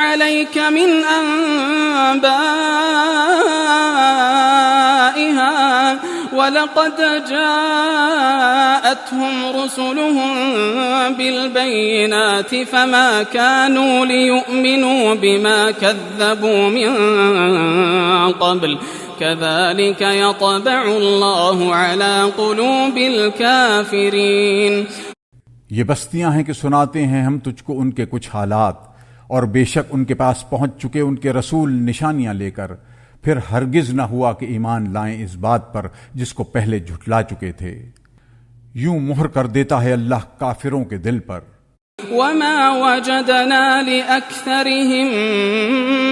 عليك من أنبائها ولقد جاءتهم رسلهم بالبينات فما كانوا ليؤمنوا بما كذبوا من قبل كذلك يطبع الله على قلوب الكافرين. یہ بستیاں ہیں کہ سناتے ہیں ہم تجھ کو ان کے کچھ حالات، اور بے شک ان کے پاس پہنچ چکے ان کے رسول نشانیاں لے کر، پھر ہرگز نہ ہوا کہ ایمان لائیں اس بات پر جس کو پہلے جھٹلا چکے تھے. یوں مہر کر دیتا ہے اللہ کافروں کے دل پر. وما وجدنا لأكثرهم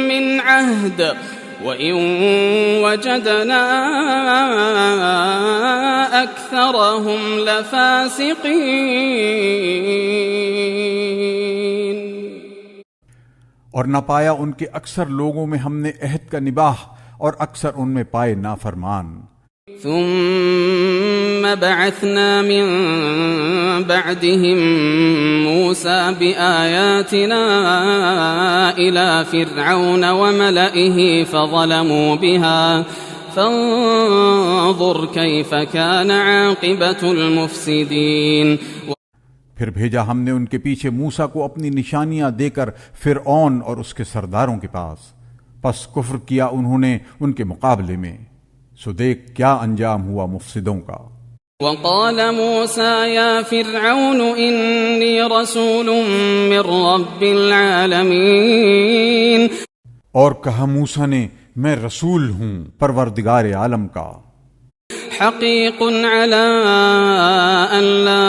من عهد وإن وجدنا أكثرهم لفاسقين. اور نہ پایا ان کے اکثر لوگوں میں ہم نے عہد کا نباہ، اور اکثر ان میں پائے نافرمان. ثم بعثنا من بعدهم موسى بآياتنا إلى فرعون وملئه فظلموا بها فانظر كيف كان عاقبة المفسدين. پھر بھیجا ہم نے ان کے پیچھے موسیٰ کو اپنی نشانیاں دے کر فرعون اور اس کے سرداروں کے پاس، پس کفر کیا انہوں نے ان کے مقابلے میں، سو دیکھ کیا انجام ہوا مفسدوں کا. وقال موسى يا فرعون إني رسول من رب العالمين. اور کہا موسیٰ نے میں رسول ہوں پروردگار عالم کا. حقيق على أن لا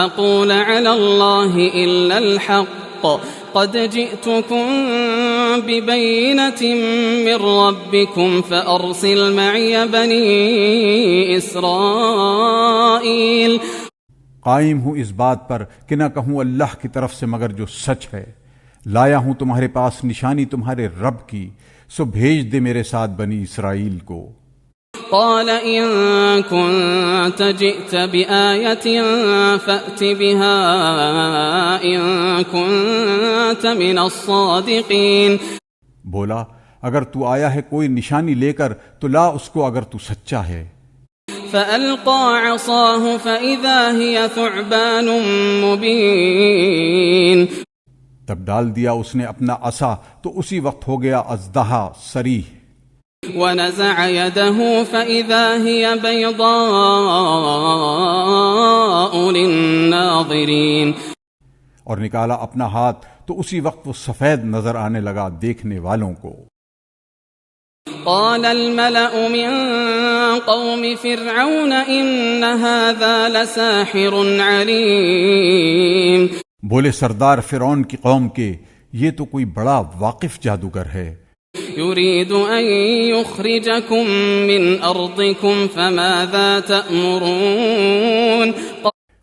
أقول على الله إلا الحق قد جئتكم ببينة من ربكم فأرسل معي بني إسرائيل. قائم ہوں اس بات پر کہ نہ کہوں اللہ کی طرف سے مگر جو سچ ہے. لایا ہوں تمہارے پاس نشانی تمہارے رب کی، سو بھیج دے میرے ساتھ بنی اسرائیل کو. قال إن كنت جئت بآية فأت بها إن كنت من الصادقين. بولا اگر تو آیا ہے کوئی نشانی لے کر تو لا اس کو اگر تو سچا ہے. فألقى عصاه فإذا هي ثعبان مبين. تب ڈال دیا اس نے اپنا عصا تو اسی وقت ہو گیا اژدہا صریح. ونزع يده فإذا هي بيضاء للناظرين. اور نکالا اپنا ہاتھ تو اسی وقت وہ سفید نظر آنے لگا دیکھنے والوں کو. قال الملأ من قوم فرعون إن هذا لساحر عليم. بولے سردار فرعون کی قوم کے یہ تو کوئی بڑا واقف جادوگر ہے. يريد أن يخرجكم من أرضكم فماذا تأمرون.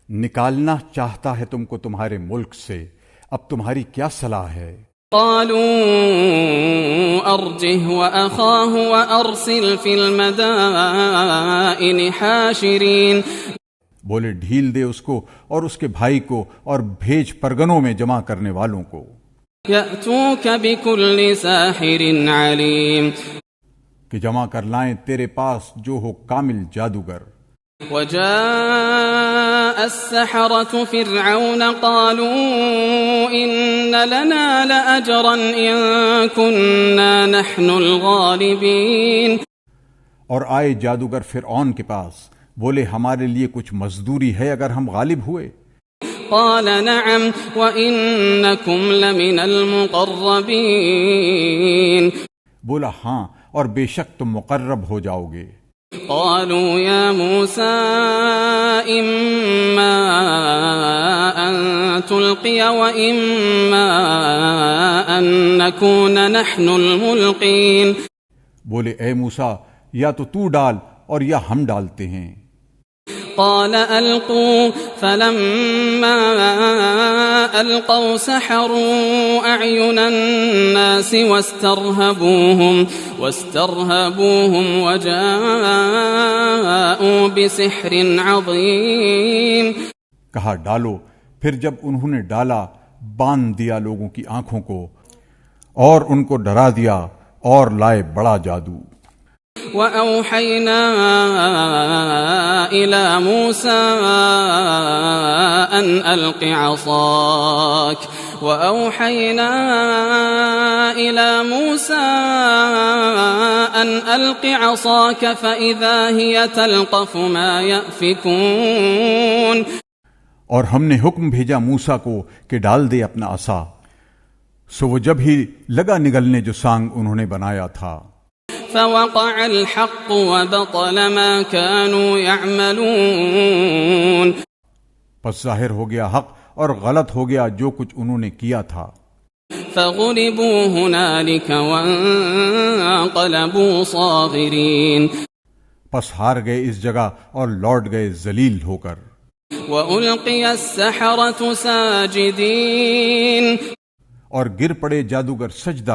نکالنا چاہتا ہے تم کو تمہارے ملک سے، اب تمہاری کیا صلاح ہے؟ قالوا أرجه وأخاه وأرسل في المدائن حاشرين. بولے ڈھیل دے اس کو اور اس کے بھائی کو اور بھیج پرگنوں میں جمع کرنے والوں کو. يأتوك بكل ساحر عليم. کہ جمع کر لائیں تیرے پاس جو ہو کامل جادوگر. وجاء السحرة فرعون قالوا إن لنا لأجرا إن كنا نحن الغالبين. اور آئے جادوگر فرعون کے پاس، بولے ہمارے لیے کچھ مزدوری ہے اگر ہم غالب ہوئے. قال نعم وإنكم لمن المقربين. بولا ہاں اور بے شک تم مقرب ہو جاؤ گے. قالوا يا موسى إما أن تلقي وإما أن نكون نحن الملقين. بولے اے موسیٰ یا تو ڈال اور یا ہم ڈالتے ہیں. قال ألقوا فلما ألقوا سحروا أعين الناس واسترهبوهم وجاءوا بسحر عظيم. کہا ڈالو، پھر جب انہوں نے ڈالا باندھ دیا لوگوں کی آنکھوں کو اور ان کو ڈرا دیا اور لائے بڑا جادو. وأوحينا إلى موسى أن ألق عصاك وأوحينا إلى موسى أن ألق عصاك فإذا هي تلقف ما يأفكون. اور ہم نے حکم بھیجا موسیٰ کو کہ ڈال دے اپنا عصا، سو وہ جب ہی لگا نگلنے جو سانگ انہوں نے بنایا تھا. فوقع الحق وبطل ما كانوا يعملون. پس ظاہر ہو گیا حق اور غلط ہو گیا جو کچھ انہوں نے کیا تھا. فغلبوا هنالك وانقلبوا صاغرين. پس ہار گئے اس جگہ اور لوٹ گئے ذلیل ہو کر. وألقي السحرة ساجدين. اور گر پڑے جادوگر سجدہ